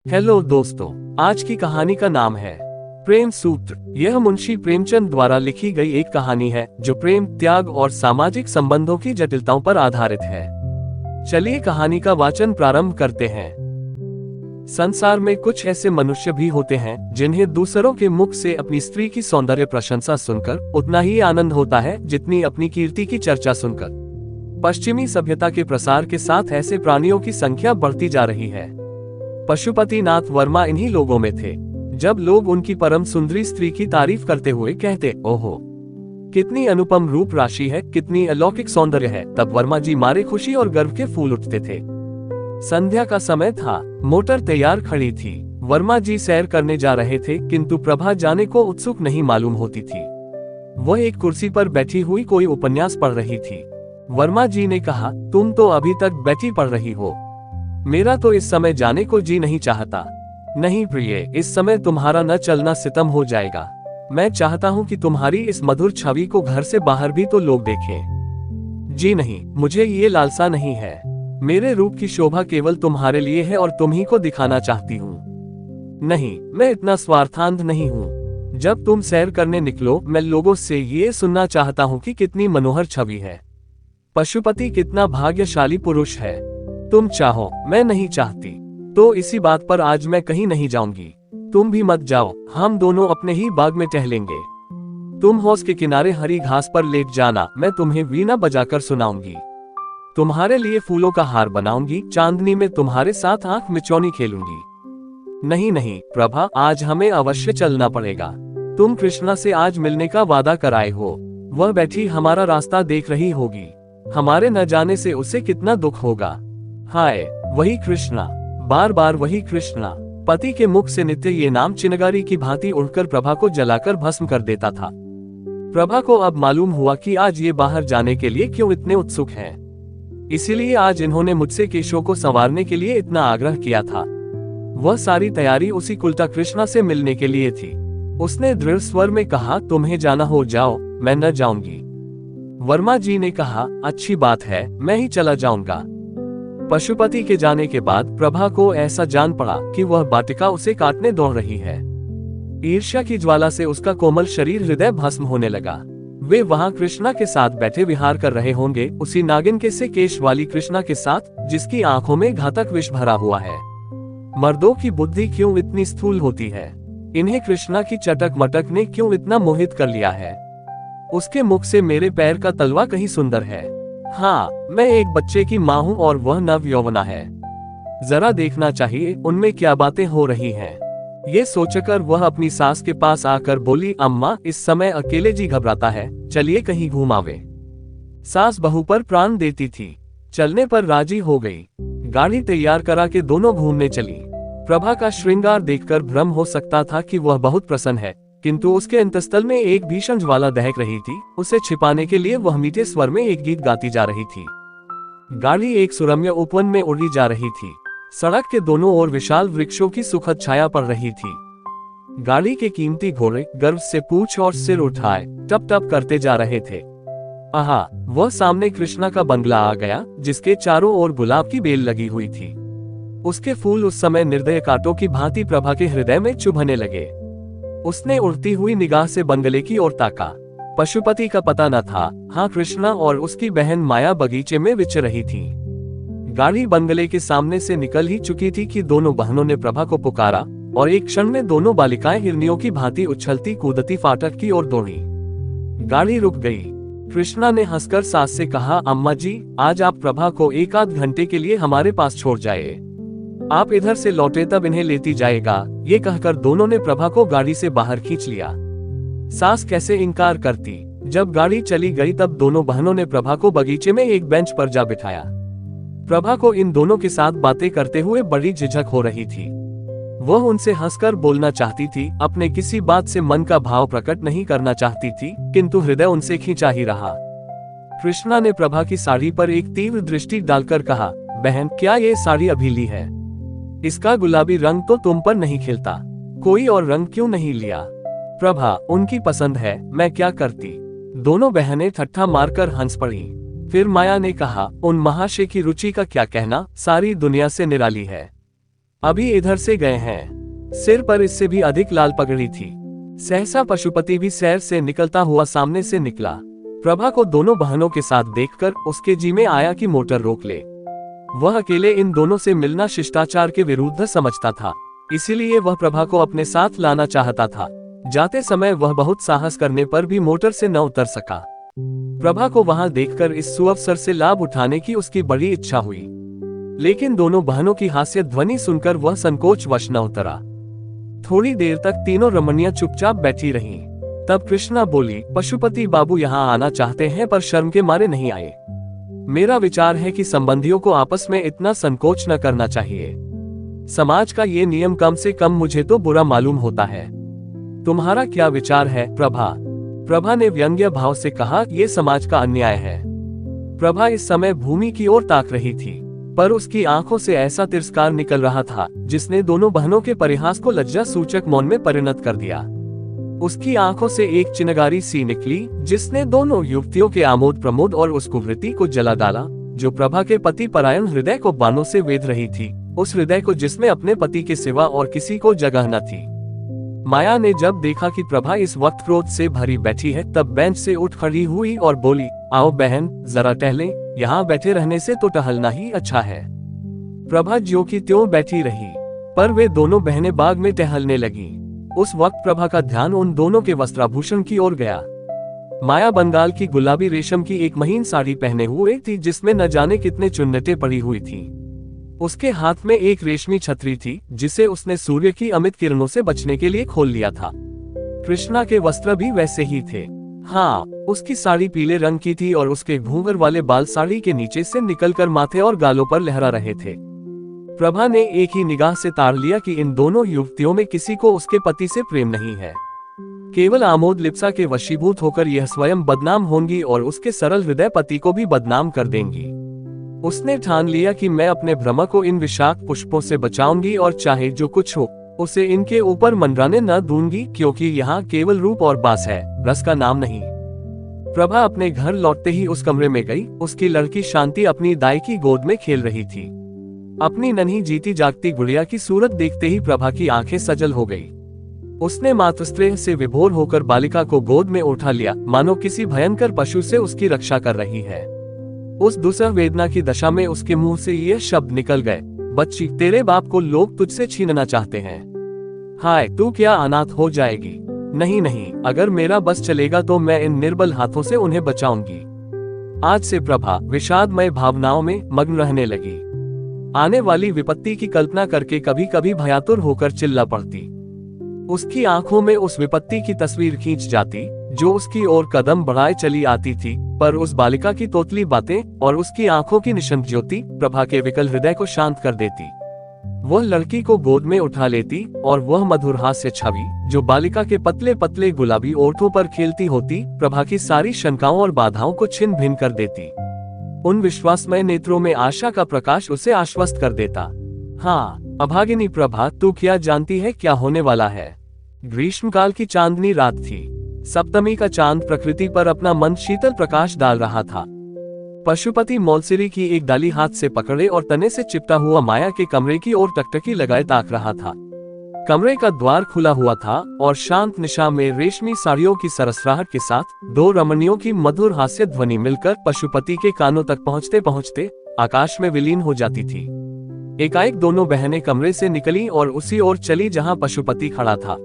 Hello दोस्तों, आज की कहानी का नाम है प्रेम सूत्र। यह मुंशी प्रेमचंद द्वारा लिखी गई एक कहानी है जो प्रेम, त्याग और सामाजिक संबंधों की जटिलताओं पर आधारित है। चलिए कहानी का वाचन प्रारंभ करते हैं। संसार में कुछ ऐसे मनुष्य भी होते हैं जिन्हें दूसरों के मुख से अपनी स्त्री की सौंदर्य प्रशंसा सुनकर उतना ही आनंद होता है जितनी अपनी कीर्ति की चर्चा सुनकर। पश्चिमी सभ्यता के प्रसार के साथ ऐसे प्राणियों की संख्या बढ़ती जा रही है। पशुपतिनाथ वर्मा इन्हीं लोगों में थे। जब लोग उनकी परम सुंदरी स्त्री की तारीफ करते हुए कहते, ओहो कितनी अनुपम रूप राशि है, कितनी अलौकिक सौंदर्य है, तब वर्मा जी मारे खुशी और गर्व के फूल उठते थे। संध्या का समय था, मोटर तैयार खड़ी थी। वर्मा जी सैर करने जा रहे थे, किंतु प्रभा जाने को उत्सुक नहीं मालूम होती थी। वह एक कुर्सी पर बैठी हुई कोई उपन्यास पढ़ रही थी। वर्मा जी ने कहा, तुम तो अभी तक बैठी पढ़ रही हो, मेरा तो इस समय जाने को जी नहीं चाहता। नहीं प्रिय, इस समय तुम्हारा न चलना सितम हो जाएगा। मैं चाहता हूँ कि तुम्हारी इस मधुर छवि को घर से बाहर भी तो लोग देखें। जी नहीं, मुझे ये लालसा नहीं है। मेरे रूप की शोभा केवल तुम्हारे लिए है और तुम ही को दिखाना चाहती हूँ। नहीं, मैं इतना स्वार्थांध नहीं हूँ। जब तुम सैर करने निकलो, मैं लोगों से ये सुनना चाहता हूँ कि कितनी मनोहर छवि है, पशुपति कितना भाग्यशाली पुरुष है। तुम चाहो, मैं नहीं चाहती, तो इसी बात पर आज मैं कहीं नहीं जाऊंगी। तुम भी मत जाओ, हम दोनों अपने ही बाग में टहलेंगे। तुम हौज के किनारे हरी घास पर लेट जाना, मैं तुम्हें वीणा बजाकर सुनाऊंगी। तुम्हारे लिए फूलों का हार बनाऊंगी, चांदनी में तुम्हारे साथ आंख मिचौनी खेलूंगी। नहीं नहीं प्रभा, आज हमें अवश्य चलना पड़ेगा। तुम कृष्णा से आज मिलने का वादा कराए हो। वह बैठी हमारा रास्ता देख रही होगी। हमारे न जाने से उसे कितना दुख होगा। हाय, वही कृष्णा, बार बार वही कृष्णा। पति के मुख से नित्य ये नाम चिनगारी की भांति उड़कर प्रभा को जलाकर भस्म कर देता था। प्रभा को अब मालूम हुआ कि आज ये बाहर जाने के लिए क्यों इतने उत्सुक हैं। इसीलिए आज इन्होंने मुझसे केशों को संवारने के लिए इतना आग्रह किया था। वह सारी तैयारी उसी कुलटा कृष्णा से मिलने के लिए थी। उसने दृढ़ स्वर में कहा, तुम्हें जाना हो जाओ, मैं न जाऊंगी। वर्मा जी ने कहा, अच्छी बात है, मैं ही चला जाऊंगा। पशुपति के जाने के बाद प्रभा को ऐसा जान पड़ा कि वह बाटिका उसे काटने दौड़ रही है। ईर्ष्या की ज्वाला से उसका कोमल शरीर हृदय भस्म होने लगा। वे वहां कृष्णा के साथ बैठे विहार कर रहे होंगे, उसी नागिन के से केश वाली कृष्णा के साथ, जिसकी आंखों में घातक विष भरा हुआ है। मर्दों की बुद्धि क्यों इतनी स्थूल होती है? इन्हें कृष्णा की चटक मटक ने क्यों इतना मोहित कर लिया है? उसके मुख से मेरे पैर का तलवा कहीं सुंदर है। हाँ, मैं एक बच्चे की माँ हूँ और वह नव यौवना है। जरा देखना चाहिए उनमें क्या बातें हो रही हैं। ये सोचकर वह अपनी सास के पास आकर बोली, अम्मा, इस समय अकेले जी घबराता है, चलिए कहीं घुमावे। सास बहू पर प्राण देती थी, चलने पर राजी हो गई। गाड़ी तैयार करा के दोनों घूमने चली। प्रभा का श्रृंगार देखकर भ्रम हो सकता था कि वह बहुत प्रसन्न है, किंतु उसके अंतस्तल में एक भीषण ज्वाला दहक रही थी। उसे छिपाने के लिए वह मीठे स्वर में एक गीत गाती जा रही थी। गाड़ी एक सुरम्य उपवन में उड़ी जा रही थी। सड़क के दोनों ओर विशाल वृक्षों की सुखद छाया पड़ रही थी। गाड़ी के कीमती घोड़े गर्व से पूंछ और सिर उठाए टप टप करते जा रहे थे। आहा, वह सामने कृष्णा का बंगला आ गया, जिसके चारों ओर गुलाब की बेल लगी हुई थी। उसके फूल उस समय निर्दय कांटों की भांति प्रभा के हृदय में चुभने लगे। उसने उड़ती हुई निगाह से बंगले की ओर ताका। पशुपति का पता न था। हाँ, कृष्णा और उसकी बहन माया बगीचे में विचर रही थी। गाड़ी बंगले के सामने से निकल ही चुकी थी कि दोनों बहनों ने प्रभा को पुकारा और एक क्षण में दोनों बालिकाएं हिरनियों की भांति उछलती कूदती फाटक की ओर दौड़ी। गाड़ी रुक गई। कृष्णा ने हंसकर सास से कहा, अम्मा जी, आज आप प्रभा को एक आध घंटे के लिए हमारे पास छोड़ जाए। आप इधर से लौटे तब इन्हें लेती जाएगा। ये कहकर दोनों ने प्रभा को गाड़ी से बाहर खींच लिया। सास कैसे इनकार करती। जब गाड़ी चली गई तब दोनों बहनों ने प्रभा को बगीचे में एक बेंच पर जा बिठाया। प्रभा को इन दोनों के साथ बातें करते हुए बड़ी झिझक हो रही थी। वह उनसे हंसकर बोलना चाहती थी, अपने किसी बात से मन का भाव प्रकट नहीं करना चाहती थी, किंतु हृदय उनसे खींचा ही रहा। कृष्णा ने प्रभा की साड़ी पर एक तीव्र दृष्टि डालकर कहा, बहन, क्या ये साड़ी अभी ली है? इसका गुलाबी रंग तो तुम पर नहीं खिलता, कोई और रंग क्यों नहीं लिया? प्रभा, उनकी पसंद है, मैं क्या करती? दोनों बहनें ठट्ठा मारकर हंस पड़ी। फिर माया ने कहा, उन महाशय की रुचि का क्या कहना, सारी दुनिया से निराली है। अभी इधर से गए हैं। सिर पर इससे भी अधिक लाल पगड़ी थी। सहसा पशुपति भी सैर से निकलता हुआ सामने से निकला। प्रभा को दोनों बहनों के साथ देखकर उसके जी में आया कि मोटर रोक ले। वह अकेले इन दोनों से मिलना शिष्टाचार के विरुद्ध समझता था, इसीलिए वह प्रभा को अपने साथ लाना चाहता था। जाते समय वह बहुत साहस करने पर भी मोटर से न उतर सका। प्रभा को वहां देखकर इस सुअवसर से लाभ उठाने की उसकी बड़ी इच्छा हुई, लेकिन दोनों बहनों की हास्य ध्वनि सुनकर वह संकोचवश न उतरा। थोड़ी देर तक तीनों रमणियां चुपचाप बैठी रहीं। तब कृष्णा बोली, पशुपति बाबू यहाँ आना चाहते हैं पर शर्म के मारे नहीं आए। मेरा विचार है कि संबंधियों को आपस में इतना संकोच न करना चाहिए। समाज का ये नियम कम से कम मुझे तो बुरा मालूम होता है। तुम्हारा क्या विचार है प्रभा? प्रभा ने व्यंग्य भाव से कहा, ये समाज का अन्याय है। प्रभा इस समय भूमि की ओर ताक रही थी, पर उसकी आंखों से ऐसा तिरस्कार निकल रहा था जिसने दोनों बहनों के परिहास को लज्जा सूचक मौन में परिणत कर दिया। उसकी आंखों से एक चिनगारी सी निकली जिसने दोनों युवतियों के आमोद प्रमोद और उस कुवृत्ति को जला डाला जो प्रभा के पति परायण हृदय को बाणों से वेध रही थी, उस हृदय को जिसमें अपने पति के सिवा और किसी को जगह न थी। माया ने जब देखा कि प्रभा इस वक्त क्रोध से भरी बैठी है, तब बेंच से उठ खड़ी हुई और बोली, आओ बहन जरा टहलें, यहाँ बैठे रहने से तो टहलना ही अच्छा है। प्रभा ज्यों की त्यों बैठी रही, पर वे दोनों बहनें बाग में टहलने लगी। उस वक्त प्रभा का ध्यान उन दोनों के वस्त्राभूषण की ओर गया। माया बंगाल की गुलाबी रेशम की एक महीन साड़ी पहने हुए थी जिसमें न जाने कितने चुन्नटें पड़ी हुई थी। उसके हाथ में एक रेशमी छतरी थी जिसे उसने सूर्य की अमित किरणों से बचने के लिए खोल लिया था। कृष्णा के वस्त्र भी वैसे ही थे। हाँ, उसकी साड़ी पीले रंग की थी और उसके घूंघर वाले बाल साड़ी के नीचे से निकलकर माथे और गालों पर लहरा रहे थे। प्रभा ने एक ही निगाह से ताड़ लिया कि इन दोनों युवतियों में किसी को उसके पति से प्रेम नहीं है। केवल आमोद लिप्सा के वशीभूत होकर यह स्वयं बदनाम होंगी और उसके सरल हृदय पति को भी बदनाम कर देंगी। उसने ठान लिया कि मैं अपने भ्रम को इन विषाक्त पुष्पों से बचाऊंगी और चाहे जो कुछ हो उसे इनके ऊपर मंडराने न दूंगी, क्योंकि यहाँ केवल रूप और बास है, रस का नाम नहीं। प्रभा अपने घर लौटते ही उस कमरे में गई। उसकी लड़की शांति अपनी दाई की गोद में खेल रही थी। अपनी नन्ही जीती जागती गुड़िया की सूरत देखते ही प्रभा की आंखें सजल हो गई। उसने मातृस्नेह से विभोर होकर बालिका को गोद में उठा लिया, मानो किसी भयंकर पशु से उसकी रक्षा कर रही है। उस दुसह वेदना की दशा में उसके मुंह से ये शब्द निकल गए, बच्ची, तेरे बाप को लोग तुझसे छीनना चाहते हैं। हाय, तू क्या अनाथ हो जाएगी? नहीं नहीं, अगर मेरा बस चलेगा तो मैं इन निर्बल हाथों से उन्हें बचाऊंगी। आज से प्रभा विषादमय भावनाओं में मग्न रहने लगी। आने वाली विपत्ति की कल्पना करके कभी कभी भयातुर होकर चिल्ला पड़ती। उसकी आंखों में उस विपत्ति की तस्वीर खींच जाती जो उसकी ओर कदम बढ़ाए चली आती थी, पर उस बालिका की तोतली बातें और उसकी आंखों की निशंक ज्योति प्रभा के विकल हृदय को शांत कर देती। वह लड़की को गोद में उठा लेती और वह मधुर हास्य छवि जो बालिका के पतले पतले गुलाबी ओठों पर खेलती होती प्रभा की सारी शंकाओं और बाधाओं को छिन्न भिन्न कर देती। उन विश्वासमय नेत्रों में आशा का प्रकाश उसे आश्वस्त कर देता। हाँ अभागिनी प्रभा, तू क्या जानती है क्या होने वाला है? ग्रीष्मकाल की चांदनी रात थी। सप्तमी का चांद प्रकृति पर अपना मंद शीतल प्रकाश डाल रहा था। पशुपति मौलसिरी की एक डाली हाथ से पकड़े और तने से चिपटा हुआ माया के कमरे की ओर टकटकी लगाए ताक रहा था। कमरे का द्वार खुला हुआ था और शांत निशा में रेशमी साड़ियों की सरसराहट के साथ दो रमणियों की मधुर हास्य ध्वनि मिलकर पशुपति के कानों तक पहुंचते पहुंचते आकाश में विलीन हो जाती थी। एकाएक दोनों बहनें कमरे से निकली और उसी ओर चली जहां पशुपति खड़ा था।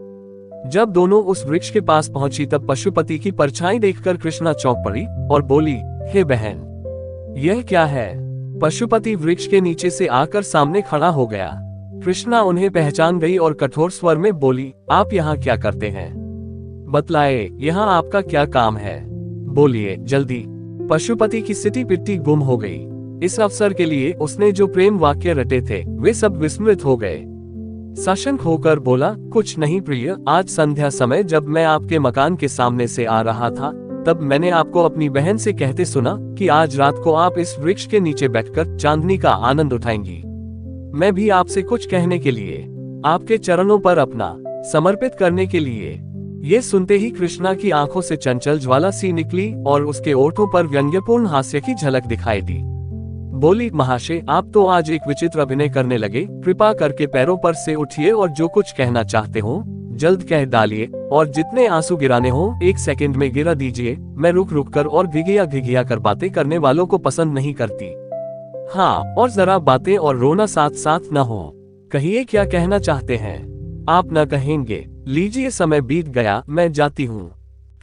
जब दोनों उस वृक्ष के पास पहुंची तब पशुपति की परछाई देखकर कृष्णा चौंक पड़ी और बोली, हे बहन, यह क्या है? पशुपति वृक्ष के नीचे से आकर सामने खड़ा हो गया। कृष्णा उन्हें पहचान गई और कठोर स्वर में बोली, आप यहाँ क्या करते हैं? बतलाए, यहाँ आपका क्या काम है? बोलिए जल्दी। पशुपति की सिटी पिट्टी गुम हो गई। इस अवसर के लिए उसने जो प्रेम वाक्य रटे थे वे सब विस्मृत हो गए। सशंक होकर बोला, कुछ नहीं प्रिय, आज संध्या समय जब मैं आपके मकान के सामने से आ रहा था तब मैंने आपको अपनी बहन से कहते सुना कि आज रात को आप इस वृक्ष के नीचे बैठकर चांदनी का आनंद उठाएंगी। मैं भी आपसे कुछ कहने के लिए, आपके चरणों पर अपना समर्पित करने के लिए। ये सुनते ही कृष्णा की आंखों से चंचल ज्वाला सी निकली और उसके ओठों पर व्यंग्यपूर्ण हास्य की झलक दिखाई दी। बोली, महाशय आप तो आज एक विचित्र अभिनय करने लगे, कृपा करके पैरों पर से उठिए और जो कुछ कहना चाहते हो जल्द कह डालिए, और जितने आंसू गिराने हो 1 सेकंड में गिरा दीजिए। मैं रुक रुक कर और घिघिया घिघिया कर बातें करने वालों को पसंद नहीं करती। हाँ, और जरा बातें और रोना साथ साथ न हो। कहिए क्या कहना चाहते हैं। आप न कहेंगे। लीजिए समय बीत गया, मैं जाती हूँ।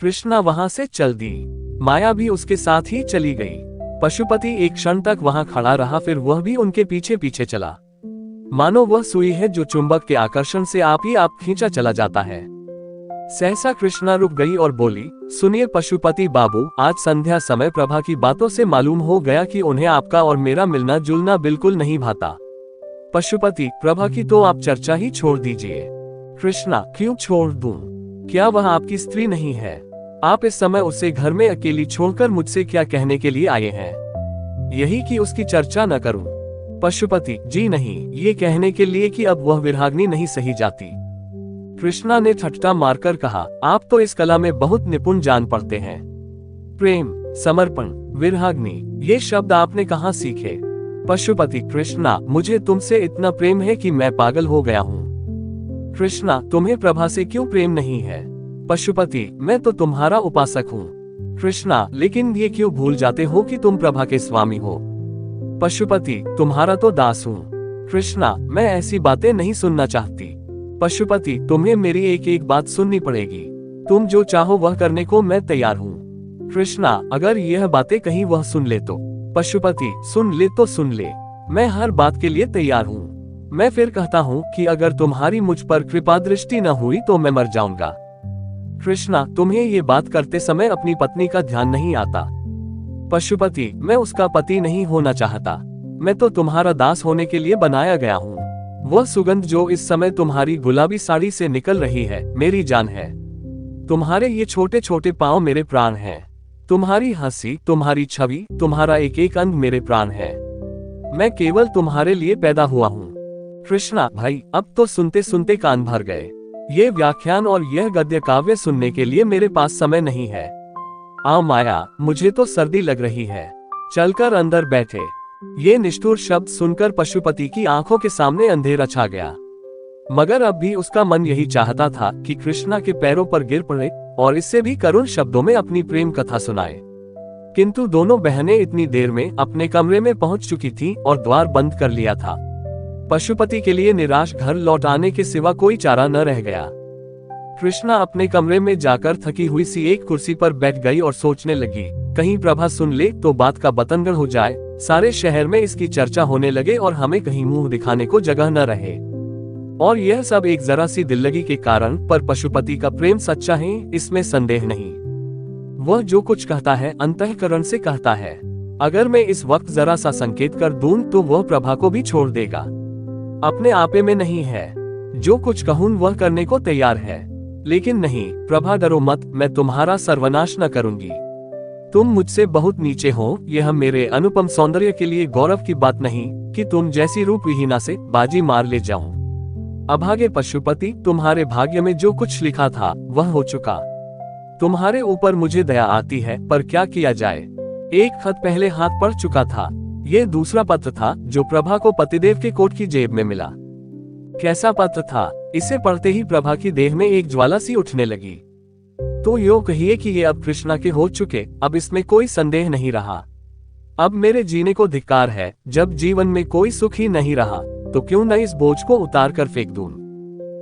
कृष्णा वहां से चल दी। माया भी उसके साथ ही चली गई। पशुपति एक क्षण तक वहां खड़ा रहा, फिर वह भी उनके पीछे पीछे चला। मानो वह सुई है जो चुंबक के आकर्षण से आप ही आप खींचा चला जाता है। सहसा कृष्णा रुक गई और बोली, सुनिए पशुपति बाबू, आज संध्या समय प्रभा की बातों से मालूम हो गया कि उन्हें आपका और मेरा मिलना जुलना बिल्कुल नहीं भाता। पशुपति, प्रभा की तो आप चर्चा ही छोड़ दीजिए। कृष्णा, क्यों छोड़ दूं? क्या वह आपकी स्त्री नहीं है? आप इस समय उसे घर में अकेली छोड़कर मुझसे क्या कहने के लिए आए हैं? यही कि उसकी चर्चा न करूं? पशुपति, जी नहीं, ये कहने के लिए कि अब वह विरहाग्नि नहीं सही जाती। कृष्णा ने ठट्ठा मारकर कहा, आप तो इस कला में बहुत निपुण जान पड़ते हैं। प्रेम, समर्पण, विरहाग्नि, ये शब्द आपने कहाँ सीखे? पशुपति, कृष्णा, मुझे तुमसे इतना प्रेम है कि मैं पागल हो गया हूँ। कृष्णा, तुम्हें प्रभा से क्यों प्रेम नहीं है? पशुपति, मैं तो तुम्हारा उपासक हूँ। कृष्णा, लेकिन ये क्यों भूल जाते हो कि तुम प्रभा के स्वामी हो? पशुपति, तुम्हारा तो दास हूँ। कृष्णा, मैं ऐसी बातें नहीं सुनना चाहती। पशुपति, तुम्हें मेरी एक एक बात सुननी पड़ेगी। तुम जो चाहो वह करने को मैं तैयार हूँ। कृष्णा, अगर यह बातें कहीं वह सुन ले तो? पशुपति, सुन ले तो सुन ले, मैं हर बात के लिए तैयार हूँ। मैं फिर कहता हूँ कि अगर तुम्हारी मुझ पर कृपा दृष्टि न हुई तो मैं मर जाऊंगा। कृष्णा, तुम्हें ये बात करते समय अपनी पत्नी का ध्यान नहीं आता? पशुपति, मैं उसका पति नहीं होना चाहता। मैं तो तुम्हारा दास होने के लिए बनाया गया हूँ। वह सुगंध जो इस समय तुम्हारी गुलाबी साड़ी से निकल रही है मेरी जान है। तुम्हारे ये छोटे छोटे पांव मेरे प्राण हैं। तुम्हारी हंसी, तुम्हारी छवि, तुम्हारा एक एक अंग मेरे प्राण है। मैं केवल तुम्हारे लिए पैदा हुआ हूँ। कृष्णा, भाई अब तो सुनते सुनते कान भर गए। ये व्याख्यान और यह गद्य काव्य सुनने के लिए मेरे पास समय नहीं है। आ माया, मुझे तो सर्दी लग रही है, चलकर अंदर बैठे। ये निष्ठुर शब्द सुनकर पशुपति की आंखों के सामने अंधेरा छा गया, मगर अब भी उसका मन यही चाहता था कि कृष्णा के पैरों पर गिर पड़े और इससे भी करुण शब्दों में अपनी प्रेम कथा सुनाए। किंतु दोनों बहनें इतनी देर में अपने कमरे में पहुंच चुकी थीं और द्वार बंद कर लिया था। पशुपति के लिए निराश घर लौट आने के सिवा कोई चारा न रह गया। कृष्णा अपने कमरे में जाकर थकी हुई सी एक कुर्सी पर बैठ गई और सोचने लगी, कहीं प्रभा सुन ले तो बात का बतंगड़ हो जाए, सारे शहर में इसकी चर्चा होने लगे और हमें कहीं मुंह दिखाने को जगह न रहे। और यह सब एक जरा सी दिल्लगी के कारण, पर पशुपति का प्रेम सच्चा है, इसमें संदेह नहीं। वह जो कुछ कहता है अंतःकरण से कहता है। अगर मैं इस वक्त जरा सा संकेत कर दूं तो वह प्रभा को भी छोड़ देगा। अपने आपे में नहीं है, जो कुछ कहूं वह करने को तैयार है। लेकिन नहीं प्रभा, डरो मत, मैं तुम्हारा सर्वनाश न करूंगी। तुम मुझसे बहुत नीचे हो, यह मेरे अनुपम सौंदर्य के लिए गौरव की बात नहीं कि तुम जैसी रूप विहीना से बाजी मार ले जाऊं। अभागे पशुपति, तुम्हारे भाग्य में जो कुछ लिखा था वह हो चुका। तुम्हारे ऊपर मुझे दया आती है, पर क्या किया जाए। एक खत पहले हाथ पड़ चुका था, ये दूसरा पत्र था जो प्रभा को पतिदेव के कोट की जेब में मिला। कैसा पत्र था, इसे पढ़ते ही प्रभा की देह में एक ज्वाला सी उठने लगी। तो यो कहिए कि ये अब कृष्णा के हो चुके, अब इसमें कोई संदेह नहीं रहा। अब मेरे जीने को धिक्कार है। जब जीवन में कोई सुख ही नहीं रहा तो क्यों न इस बोझ को उतार कर फेंक दूं।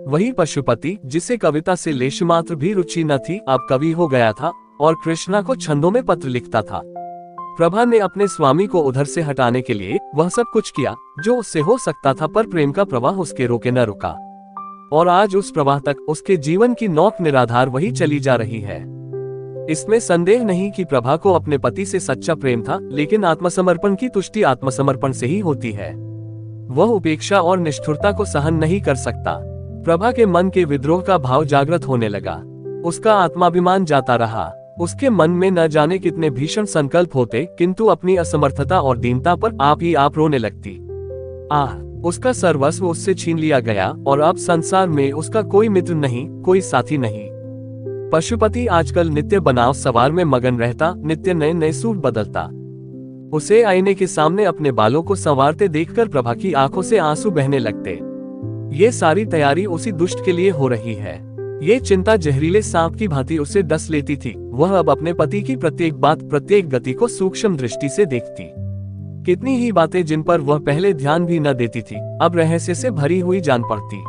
वही पशुपति जिसे कविता से लेशमात्र भी रुचि न थी, अब कवि हो गया था और कृष्णा को छंदों में पत्र लिखता था। प्रभा ने अपने स्वामी को उधर से हटाने के लिए वह सब कुछ किया जो उससे हो सकता था, पर प्रेम का प्रवाह उसके रोके न रुका। और आज उस प्रवाह तक उसके जीवन की नौक निराधार वही चली जा रही है। इसमें संदेह नहीं कि प्रभा को अपने पति से सच्चा प्रेम था, लेकिन आत्मसमर्पण की तुष्टि आत्मसमर्पण से ही होती है। वह उपेक्षा और निष्ठुरता को सहन नहीं कर सकता। प्रभा के मन के विद्रोह का भाव जागृत होने लगा। उसका आत्माभिमान जाता रहा। उसके मन में न जाने कितने भीषण संकल्प होते, किंतु अपनी असमर्थता और दीनता पर आप ही आप रोने लगती। आह, उसका सर्वस्व उससे छीन लिया गया और अब संसार में उसका कोई मित्र नहीं, कोई साथी नहीं। पशुपति आजकल नित्य बनाव सवार में मगन रहता, नित्य नए नए सूट बदलता। उसे आईने के सामने अपने बालों को संवारते देखकर प्रभा की आंखों से आंसू बहने लगते। ये सारी तैयारी उसी दुष्ट के लिए हो रही है। ये चिंता जहरीले सांप की भांति उसे डस लेती थी। वह अब अपने पति की प्रत्येक बात, प्रत्येक गति को सूक्ष्म दृष्टि से देखती। कितनी ही बातें जिन पर वह पहले ध्यान भी न देती थी, अब रहस्य से भरी हुई जान पड़ती।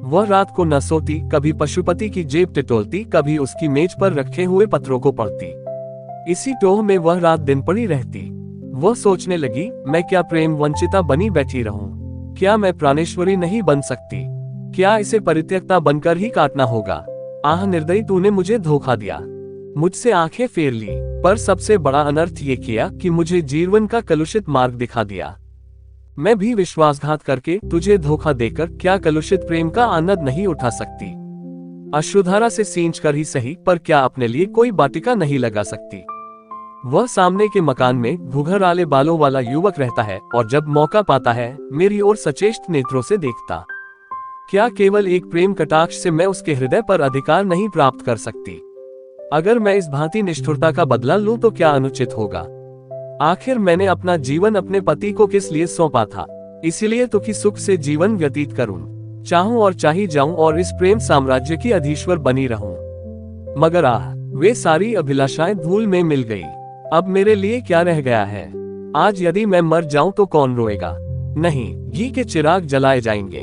वह रात को न सोती, कभी पशुपति की जेब टिटोलती, कभी उसकी मेज पर रखे हुए पत्रों को पढ़ती। इसी टोह में वह रात दिन पड़ी रहती। वह सोचने लगी, मैं क्या प्रेम वंचिता बनी बैठी रहूं? क्या मैं प्राणेश्वरी नहीं बन सकती? क्या इसे परित्यक्ता बनकर ही काटना होगा? आह निर्दयी, तूने मुझे धोखा दिया, मुझसे आंखें फेर ली, पर सबसे बड़ा अनर्थ ये किया कि मुझे जीवन का कलुषित मार्ग दिखा दिया। मैं भी विश्वासघात करके, तुझे धोखा देकर क्या कलुषित प्रेम का आनंद नहीं उठा सकती? अश्रुधारा से सींच कर ही सही, पर क्या अपने लिए कोई वाटिका नहीं लगा सकती? वह सामने के मकान में घुघराले बालों वाला युवक रहता है और जब मौका पाता है मेरी ओर सचेष्ट नेत्रों से देखता। क्या केवल एक प्रेम कटाक्ष से मैं उसके हृदय पर अधिकार नहीं प्राप्त कर सकती? अगर मैं इस भांति निष्ठुरता का बदला लूं तो क्या अनुचित होगा? आखिर मैंने अपना जीवन अपने पति को किस लिए सौंपा था? इसलिए तो कि सुख से जीवन व्यतीत करूं, चाहूं और चाही जाऊं और इस प्रेम साम्राज्य की अधीश्वर बनी रहूं। मगर आह, वे सारी अभिलाषाएं धूल में मिल गई। अब मेरे लिए क्या रह गया है? आज यदि मैं मर जाऊं तो कौन रोएगा? नहीं, घी के चिराग जलाए जाएंगे।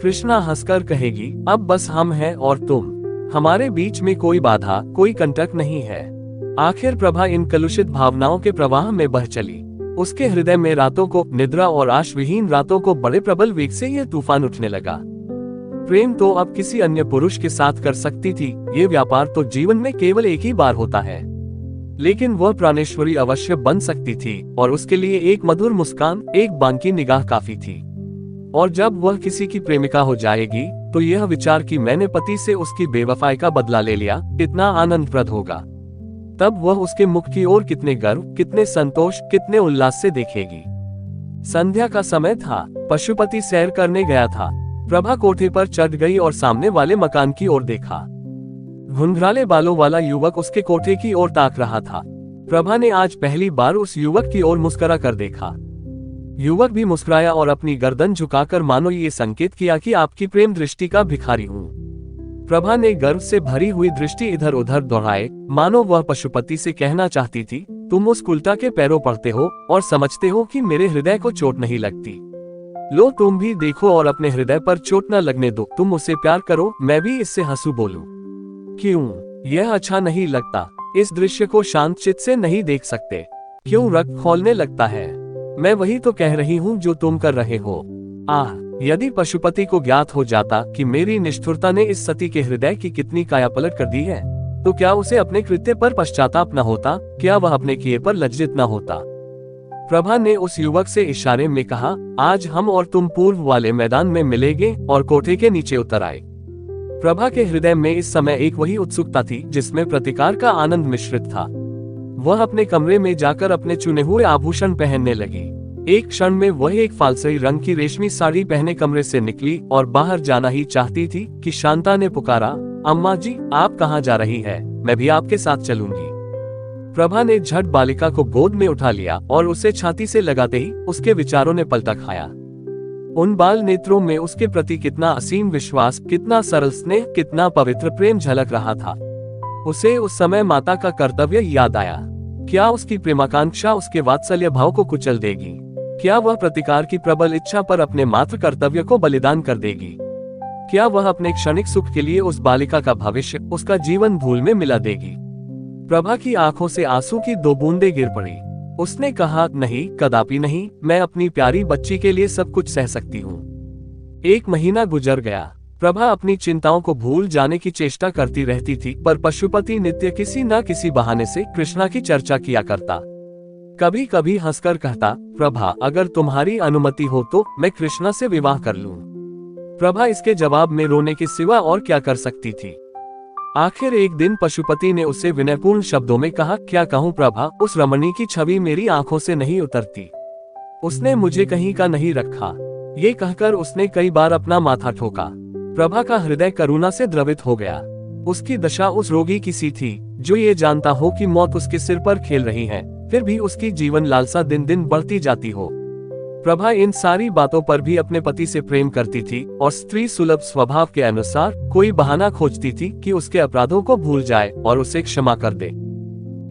कृष्णा हंसकर कहेगी, अब बस हम हैं और तुम, हमारे बीच में कोई बाधा, कोई कंटक नहीं है। आखिर प्रभा इन कलुषित भावनाओं के प्रवाह में बह चली। उसके हृदय में रातों को, निद्रा और आशविहीन रातों को बड़े प्रबल वेग से यह तूफान उठने लगा। प्रेम तो अब किसी अन्य पुरुष के साथ कर सकती थी, ये व्यापार तो जीवन में केवल एक ही बार होता है। लेकिन वह प्राणेश्वरी अवश्य बन सकती थी और उसके लिए एक मधुर मुस्कान, एक बांकी निगाह काफी थी। और जब वह किसी की प्रेमिका हो जाएगी तो यह विचार कि मैंने पति से उसकी बेवफाई का बदला ले लिया कितना आनंदप्रद होगा। तब वह उसके मुख की ओर कितने गर्व, कितने संतोष, कितने उल्लास से देखेगी। संध्या का समय था। पशुपति सैर करने गया था। प्रभा कोठे पर चढ़ गई और सामने वाले मकान की ओर देखा। घुंघराले बालों वाला युवक उसके कोठे की ओर ताक रहा था। प्रभा ने आज पहली बार उस युवक की ओर मुस्कुरा कर देखा। युवक भी मुस्कुराया और अपनी गर्दन झुकाकर मानो ये संकेत किया कि आपकी प्रेम दृष्टि का भिखारी हूँ। प्रभा ने गर्व से भरी हुई दृष्टि इधर उधर दौड़ाए, मानो वह पशुपति से कहना चाहती थी, तुम उस कुलटा के पैरों पड़ते हो और समझते हो कि मेरे हृदय को चोट नहीं लगती। लो तुम भी देखो और अपने हृदय पर चोट न लगने दो। तुम उससे प्यार करो, मैं भी इससे हंसू बोलूं। क्यों, यह अच्छा नहीं लगता? इस दृश्य को शांत चित्त से नहीं देख सकते? क्यों रक्त खौलने लगता है? मैं वही तो कह रही हूँ जो तुम कर रहे हो। आह, यदि पशुपति को ज्ञात हो जाता कि मेरी निष्ठुरता ने इस सती के हृदय की कितनी कायापलट कर दी है, तो क्या उसे अपने कृत्य पर पश्चाताप न होता? क्या वह अपने किए पर लज्जित न होता? प्रभा ने उस युवक से इशारे में कहा, आज हम और तुम पूर्व वाले मैदान में मिलेंगे, और कोठे के नीचे उतर आए। प्रभा के हृदय में इस समय एक वही उत्सुकता थी जिसमें प्रतिकार का आनंद मिश्रित था। वह अपने कमरे में जाकर अपने चुने हुए आभूषण पहनने लगी। एक क्षण में वह एक फालसई रंग की रेशमी साड़ी पहने कमरे से निकली और बाहर जाना ही चाहती थी कि शांता ने पुकारा, अम्मा जी, आप कहाँ जा रही है? मैं भी आपके साथ चलूंगी। प्रभा ने झट बालिका को गोद में उठा लिया और उसे छाती से लगाते ही उसके विचारों ने पलटा खाया। उन बाल नेत्रों में उसके प्रति कितना असीम विश्वास, कितना सरल स्नेह, कितना पवित्र प्रेम झलक रहा था। उसे उस समय माता का कर्तव्य याद आया। क्या उसकी प्रेमाकांक्षा उसके वात्सल्य भाव को कुचल देगी? क्या वह प्रतिकार की प्रबल इच्छा पर अपने मातृ कर्तव्य को बलिदान कर देगी? क्या वह अपने क्षणिक सुख के लिए उस बालिका का भविष्य, उसका जीवन धूल में मिला देगी? प्रभा की आंखों से आंसू की दो बूंदें गिर पड़ी। उसने कहा, नहीं, कदापि नहीं, मैं अपनी प्यारी बच्ची के लिए सब कुछ सह सकती हूँ। 1 महीना गुजर गया। प्रभा अपनी चिंताओं को भूल जाने की चेष्टा करती रहती थी, पर पशुपति नित्य किसी न किसी बहाने से कृष्णा की चर्चा किया करता। कभी कभी हंसकर कहता, प्रभा, अगर तुम्हारी अनुमति हो तो मैं कृष्णा से विवाह कर लूं। प्रभा इसके जवाब में रोने के सिवा और क्या कर सकती थी। आखिर एक दिन पशुपति ने उसे विनयपूर्ण शब्दों में कहा, क्या कहूँ प्रभा, उस रमणी की छवि मेरी आंखों से नहीं उतरती। उसने मुझे कहीं का नहीं रखा। ये कहकर उसने कई बार अपना माथा ठोका। प्रभा का हृदय करुणा से द्रवित हो गया। उसकी दशा उस रोगी की सी थी जो ये जानता हो कि मौत उसके सिर पर खेल रही है, फिर भी उसकी जीवन लालसा दिन दिन बढ़ती जाती हो। प्रभा इन सारी बातों पर भी अपने पति से प्रेम करती थी और स्त्री सुलभ स्वभाव के अनुसार कोई बहाना खोजती थी कि उसके अपराधों को भूल जाए और उसे क्षमा कर दे।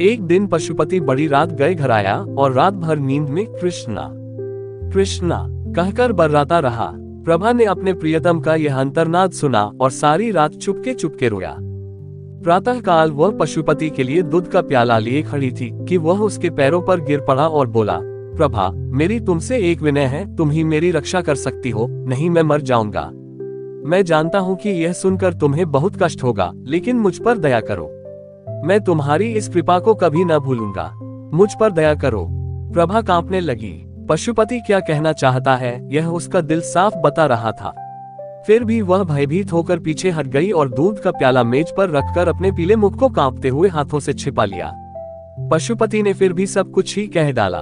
एक दिन पशुपति बड़ी रात गए घर आया और रात भर नींद में कृष्णा कृष्णा कहकर बर्राता रहा। प्रभा ने अपने प्रियतम का यह अंतर्नाद सुना और सारी रात चुपके चुपके रोया। प्रातः काल वह पशुपति के लिए दूध का प्याला लिए खड़ी थी कि वह उसके पैरों पर गिर पड़ा और बोला, प्रभा, मेरी तुमसे एक विनय है, तुम ही मेरी रक्षा कर सकती हो, नहीं मैं मर जाऊंगा। मैं जानता हूँ कि यह सुनकर तुम्हें बहुत कष्ट होगा, लेकिन मुझ पर दया करो। मैं तुम्हारी इस कृपा को कभी न भूलूंगा, मुझ पर दया करो। प्रभा कांपने लगी। पशुपति क्या कहना चाहता है यह उसका दिल साफ बता रहा था। फिर भी वह भयभीत होकर पीछे हट गई और दूध का प्याला मेज पर रखकर अपने पीले मुख को कांपते हुए हाथों से छिपा लिया। पशुपति ने फिर भी सब कुछ ही कह डाला।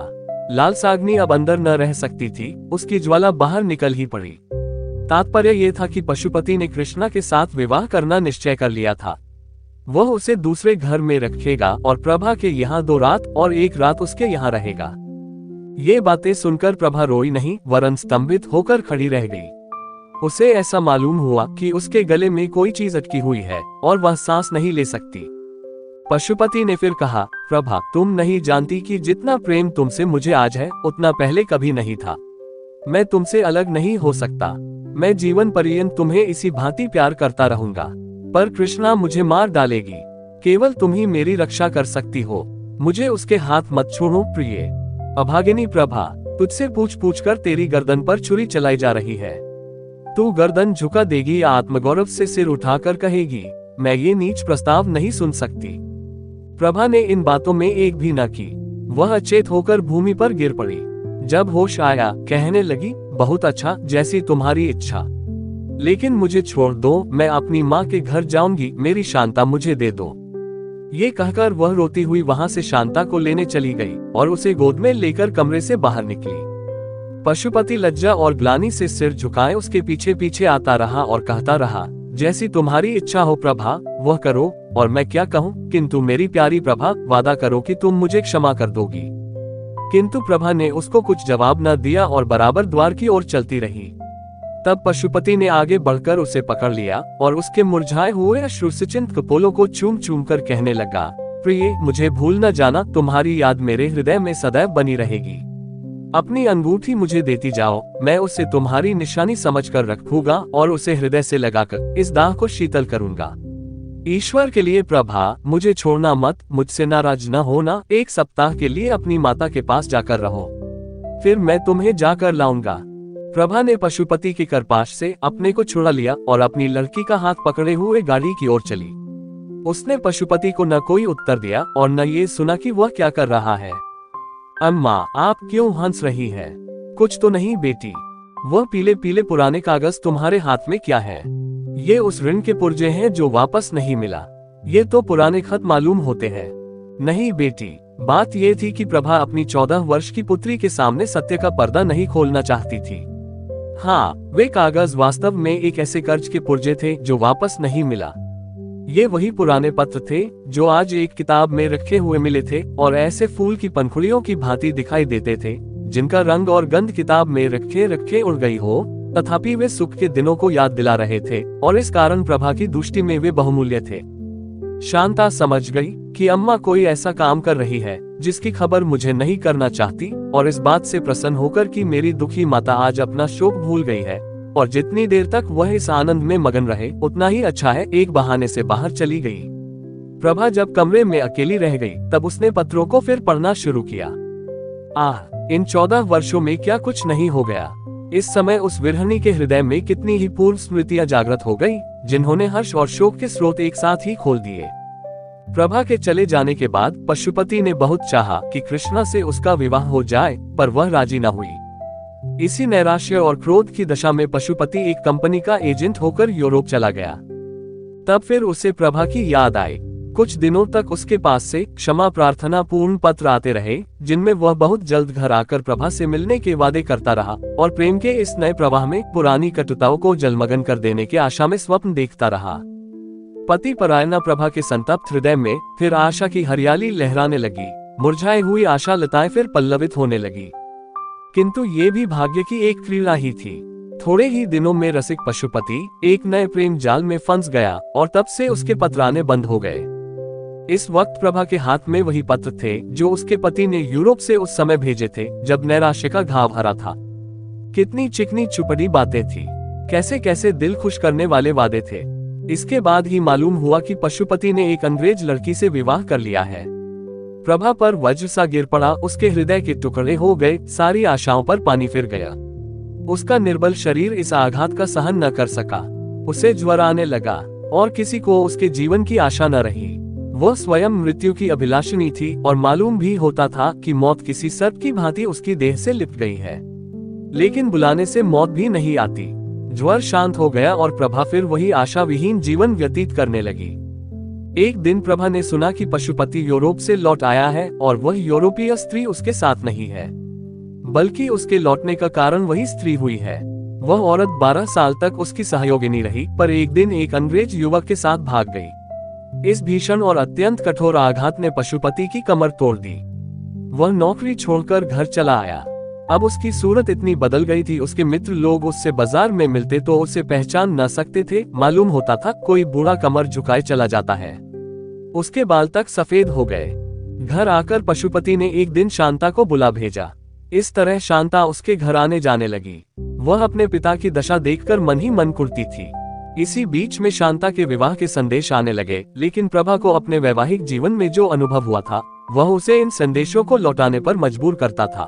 लालसाग्नि अब अंदर न रह सकती थी, उसकी ज्वाला बाहर निकल ही पड़ी। तात्पर्य यह था कि पशुपति ने कृष्णा के साथ विवाह करना निश्चय कर लिया था। वह उसे दूसरे घर में रखेगा और प्रभा के यहाँ 2 रात और 1 रात उसके यहाँ रहेगा। ये बातें सुनकर प्रभा रोई नहीं वरन स्तंभित होकर खड़ी रह गई। उसे ऐसा मालूम हुआ कि उसके गले में कोई चीज अटकी हुई है और वह सांस नहीं ले सकती। पशुपति ने फिर कहा, प्रभा, तुम नहीं जानती कि जितना प्रेम तुमसे मुझे आज है उतना पहले कभी नहीं था। मैं तुमसे अलग नहीं हो सकता। मैं जीवन पर्यंत तुम्हें इसी भांति प्यार करता रहूंगा, पर कृष्णा मुझे मार डालेगी। केवल तुम ही मेरी रक्षा कर सकती हो। मुझे उसके हाथ मत छोड़ो प्रिय। अभागिनी प्रभा, तुझसे पूछ पूछ कर तेरी गर्दन पर छुरी चलाई जा रही है। तू गर्दन झुका देगी या आत्मगौरव से सिर उठाकर कहेगी, मैं ये नीच प्रस्ताव नहीं सुन सकती। प्रभा ने इन बातों में एक भी न की। वह अचेत होकर भूमि पर गिर पड़ी। जब होश आया कहने लगी, बहुत अच्छा, जैसी तुम्हारी इच्छा, लेकिन मुझे छोड़ दो, मैं अपनी माँ के घर जाऊंगी, मेरी शांता मुझे दे दो। ये कहकर वह रोती हुई वहां से शांता को लेने चली गई और उसे गोद में लेकर कमरे से बाहर निकली। पशुपति लज्जा और ग्लानि से सिर झुकाए उसके पीछे पीछे आता रहा और कहता रहा, जैसी तुम्हारी इच्छा हो प्रभा, वह करो, और मैं क्या कहूँ, किंतु मेरी प्यारी प्रभा, वादा करो कि तुम मुझे क्षमा कर दोगी। किंतु प्रभा ने उसको कुछ जवाब न दिया और बराबर द्वार की ओर चलती रही। तब पशुपति ने आगे बढ़कर उसे पकड़ लिया और उसके मुरझाए हुए अश्रुसिंचित कपोलों को चूम चूम कर कहने लगा, प्रिय, मुझे भूल न जाना, तुम्हारी याद मेरे हृदय में सदैव बनी रहेगी। अपनी अंगूठी मुझे देती जाओ, मैं उसे तुम्हारी निशानी समझकर रखूंगा और उसे हृदय से लगाकर इस दाह को शीतल करूंगा। ईश्वर के लिए प्रभा, मुझे छोड़ना मत, मुझसे नाराज न होना। 1 सप्ताह के लिए अपनी माता के पास जाकर रहो, फिर मैं तुम्हें जाकर लाऊंगा। प्रभा ने पशुपति के करपाश से अपने को छुड़ा लिया और अपनी लड़की का हाथ पकड़े हुए गाड़ी की ओर चली। उसने पशुपति को न कोई उत्तर दिया और न ये सुना कि वह क्या कर रहा है। अम्मा, आप क्यों हंस रही है? कुछ तो नहीं बेटी। वह पीले पीले पुराने कागज तुम्हारे हाथ में क्या है? ये उस ऋण के पुर्जे हैं जो वापस नहीं मिला। ये तो पुराने खत मालूम होते हैं। नहीं बेटी, बात ये थी कि प्रभा अपनी 14 वर्ष की पुत्री के सामने सत्य का पर्दा नहीं खोलना चाहती थी। हाँ, वे कागज वास्तव में एक ऐसे कर्ज के पुर्जे थे जो वापस नहीं मिला। ये वही पुराने पत्र थे जो आज एक किताब में रखे हुए मिले थे और ऐसे फूल की पंखुड़ियों की भांति दिखाई देते थे जिनका रंग और गंध किताब में रखे रखे उड़ गई हो, तथापि वे सुख के दिनों को याद दिला रहे थे और इस कारण प्रभा की दृष्टि में वे बहुमूल्य थे। शांता समझ गई कि अम्मा कोई ऐसा काम कर रही है जिसकी खबर मुझे नहीं करना चाहती, और इस बात से प्रसन्न होकर कि मेरी दुखी माता आज अपना शोक भूल गई है और जितनी देर तक वह इस आनंद में मगन रहे उतना ही अच्छा है, एक बहाने से बाहर चली गई। प्रभा जब कमरे में अकेली रह गई तब उसने पत्रों को फिर पढ़ना शुरू किया। इन 14 वर्षों में क्या कुछ नहीं हो गया। इस समय उस विरहणी के हृदय में कितनी ही पूर्व स्मृतियां जागृत हो गई जिन्होंने हर्ष और शोक के स्रोत एक साथ ही खोल दिए। प्रभा के चले जाने के बाद पशुपति ने बहुत चाहा कि कृष्णा से उसका विवाह हो जाए, पर वह राजी न हुई। इसी नैराश्य और क्रोध की दशा में पशुपति एक कंपनी का एजेंट होकर यूरोप चला गया। तब फिर उसे प्रभा की याद आई। कुछ दिनों तक उसके पास से क्षमा प्रार्थना पूर्ण पत्र आते रहे जिनमें वह बहुत जल्द घर आकर प्रभा से मिलने के वादे करता रहा और प्रेम के इस नए प्रवाह में पुरानी कटुताओं को जलमग्न कर देने की आशा में स्वप्न देखता रहा। पति परायणा प्रभा के संतप्त हृदय में फिर आशा की हरियाली लहराने लगी। मुरझाई हुई आशा लताएं फिर पल्लवित होने लगी। किंतु ये भी भाग्य की एक क्रीड़ा ही थी। थोड़े ही दिनों में रसिक पशुपति एक नए प्रेम जाल में फंस गया और तब से उसके पत्र आने बंद हो गए। इस वक्त प्रभा के हाथ में वही पत्र थे जो उसके पति ने यूरोप से उस समय भेजे थे जब नैराश्य का घाव भरा था। कितनी चिकनी चुपड़ी बातें थी, कैसे कैसे दिल खुश करने वाले वादे थे। इसके बाद ही मालूम हुआ कि पशुपति ने एक अंग्रेज लड़की से विवाह कर लिया है। प्रभा पर वज्र सा गिर पड़ा, उसके हृदय के टुकड़े हो गए, सारी आशाओं पर पानी फिर गया। उसका निर्बल शरीर इस आघात का सहन न कर सका। उसे ज्वर आने लगा और किसी को उसके जीवन की आशा न रही। वह स्वयं मृत्यु की अभिलाषिणी थी और मालूम भी होता था कि मौत किसी सर्प की भांति उसकी देह से लिपट गई है, लेकिन बुलाने से मौत भी नहीं आती। ज्वर शांत हो गया और प्रभा फिर वही आशा विहीन जीवन व्यतीत करने लगी। एक दिन प्रभा ने सुना कि पशुपति यूरोप से लौट आया है और वह यूरोपीय स्त्री उसके साथ नहीं है, बल्कि उसके लौटने का कारण वही स्त्री हुई है। वह औरत 12 साल तक उसकी सहयोगिनी रही, पर एक दिन एक अंग्रेज युवक के साथ भाग गई। इस भीषण और अत्यंत कठोर आघात ने पशुपति की कमर तोड़ दी। वह नौकरी छोड़कर घर चला आया। अब उसकी सूरत इतनी बदल गई थी, उसके मित्र लोग उससे बाजार में मिलते तो उसे पहचान न सकते थे। मालूम होता था कोई बूढ़ा कमर झुकाए चला जाता है। उसके बाल तक सफेद हो गए। घर आकर पशुपति ने एक दिन शांता को बुला भेजा। इस तरह शांता उसके घर आने जाने लगी। वह अपने पिता की दशा देखकर मन ही मन कुढ़ती थी। इसी बीच में शांता के विवाह के संदेश आने लगे, लेकिन प्रभा को अपने वैवाहिक जीवन में जो अनुभव हुआ था वह उसे इन संदेशों को लौटाने पर मजबूर करता था।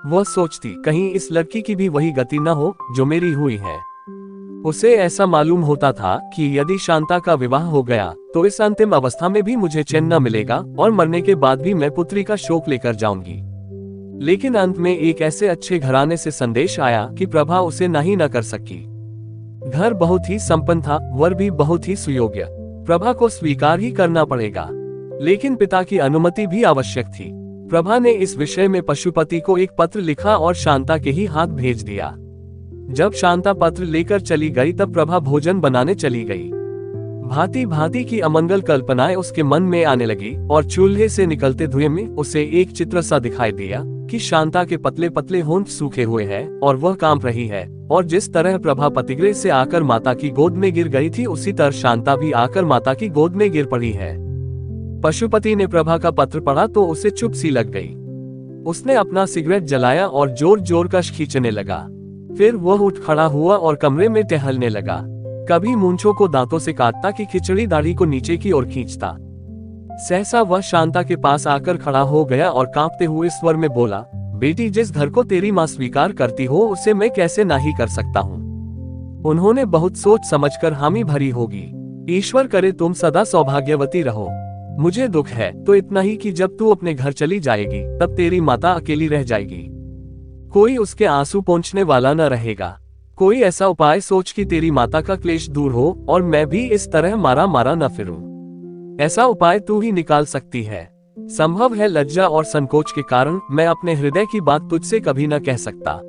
वह सोचती, कहीं इस लड़की की भी वही गति न हो जो मेरी हुई है। उसे ऐसा मालूम होता था कि यदि शांता का विवाह हो गया तो इस अंतिम अवस्था में भी मुझे चैन न मिलेगा और मरने के बाद भी मैं पुत्री का शोक लेकर जाऊंगी। लेकिन अंत में एक ऐसे अच्छे घराने से संदेश आया कि प्रभा उसे नहीं न कर सकी। घर बहुत ही संपन्न था, वर भी बहुत ही सुयोग्य। प्रभा को स्वीकार ही करना पड़ेगा, लेकिन पिता की अनुमति भी आवश्यक थी। प्रभा ने इस विषय में पशुपति को एक पत्र लिखा और शांता के ही हाथ भेज दिया। जब शांता पत्र लेकर चली गई तब प्रभा भोजन बनाने चली गई। भांति भांति की अमंगल कल्पनाएं उसके मन में आने लगी और चूल्हे से निकलते धुएं में उसे एक चित्र सा दिखाई दिया कि शांता के पतले पतले होंठ सूखे हुए हैं और वह कांप रही है। और जिस तरह प्रभा पतिगृह से आकर माता की गोद में गिर गई थी, उसी तरह शांता भी आकर माता की गोद में गिर पड़ी है। पशुपति ने प्रभा का पत्र पढ़ा तो उसे चुप सी लग गई। उसने अपना सिगरेट जलाया और जोर जोर का खींचने लगा। फिर वह उठ खड़ा हुआ और कमरे में टहलने लगा। कभी मूंछों को दांतों से काटता कि खिचड़ी दाढ़ी को नीचे की ओर खींचता। सहसा वह शांता के पास आकर खड़ा हो गया और कांपते हुए स्वर में बोला, बेटी, जिस घर को तेरी माँ स्वीकार करती हो उसे मैं कैसे नाही कर सकता हूँ। उन्होंने बहुत सोच समझकर हामी भरी होगी। ईश्वर करे तुम सदा सौभाग्यवती रहो। मुझे दुख है तो इतना ही कि जब तू अपने घर चली जाएगी तब तेरी माता अकेली रह जाएगी। कोई उसके आंसू पोंछने वाला न रहेगा। कोई ऐसा उपाय सोच कि तेरी माता का क्लेश दूर हो और मैं भी इस तरह मारा मारा न फिरूं। ऐसा उपाय तू ही निकाल सकती है। संभव है लज्जा और संकोच के कारण मैं अपने हृदय की बात तुझसे कभी न कह सकता,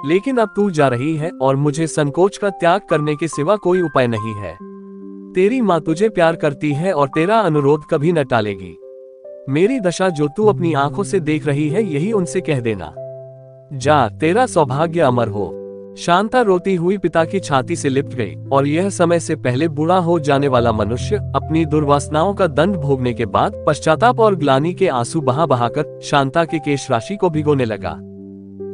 लेकिन अब तू जा रही है और मुझे संकोच का त्याग करने के सिवा कोई उपाय नहीं है। तेरी माँ तुझे प्यार करती है और तेरा अनुरोध कभी न टालेगी। मेरी दशा जो तू अपनी आंखों से देख रही है यही उनसे कह देना। जा, तेरा सौभाग्य अमर हो। शांता रोती हुई पिता की छाती से लिपट गई और यह समय से पहले बूढ़ा हो जाने वाला मनुष्य अपनी दुर्वासनाओं का दंड भोगने के बाद पश्चाताप और ग्लानि के आंसू बहा बहाकर शांता के केश राशि को भिगोने लगा।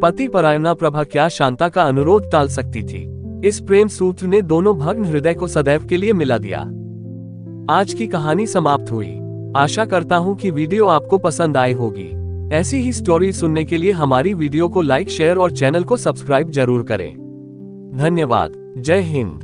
पति परायणा प्रभा क्या शांता का अनुरोध टाल सकती थी। इस प्रेम सूत्र ने दोनों भग्न हृदय को सदैव के लिए मिला दिया। आज की कहानी समाप्त हुई। आशा करता हूँ कि वीडियो आपको पसंद आई होगी। ऐसी ही स्टोरी सुनने के लिए हमारी वीडियो को लाइक, शेयर और चैनल को सब्सक्राइब जरूर करें। धन्यवाद। जय हिंद।